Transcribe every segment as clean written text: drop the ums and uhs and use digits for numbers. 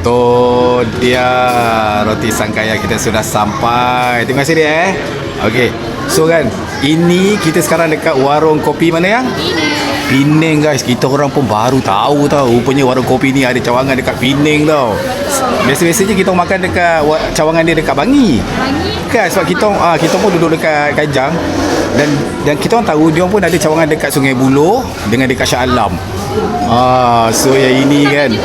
Tu dia roti sangkaya kita sudah sampai. Terima kasih dia. Okey. So kan, ini kita sekarang dekat warung kopi mana yang? Penang guys. Kita orang pun baru tahu tau. Rupanya warung kopi ni ada cawangan dekat Penang tau. Biasa-biasanya kita makan dekat cawangan dia dekat Bangi. Kan sebab kita pun duduk dekat Kajang dan kita orang tahu dia pun ada cawangan dekat Sungai Buloh dengan dekat Shah Alam. So yang ini kan,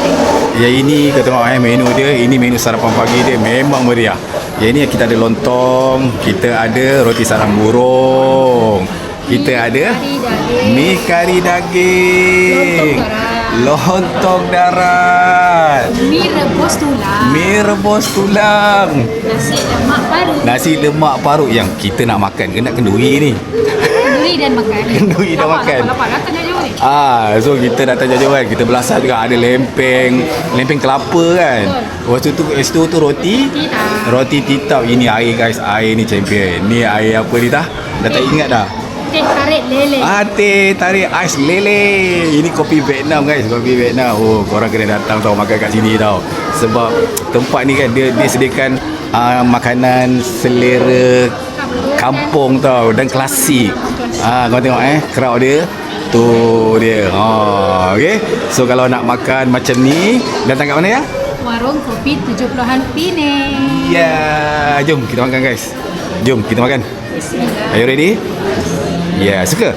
yang ini kau tengok menu dia, ini menu sarapan pagi dia memang meriah. Yang ini kita ada lontong, kita ada roti sarang burung, kita ada mi kari daging, lontong darat, mi rebus tulang, nasi lemak paru yang kita nak makan kena kenduri ni. Kenduri dan makan. So kita datang jauh kan, kita belasah juga ada lempeng kelapa kan. Lepas tu roti titau. Ini air guys, air ni champion. Ni air apa ni dah tak ingat dah. Teh tarik lele. Teh tarik ais lele. Ini kopi Vietnam guys, kopi Vietnam. Korang kena datang tau makan kat sini tau. Sebab tempat ni kan dia sediakan makanan selera kampung tau dan klasik. Kau tengok crowd dia. Tu dia. Okey. So kalau nak makan macam ni, datang kat mana ya? Warung Kopi 70-an Penang. Ya, jom kita makan guys. Jom kita makan. Bismillah. Are you ready? Ya, suka?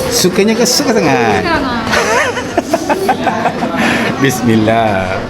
Sukanya ke suka sangat? Sekarang Bismillah.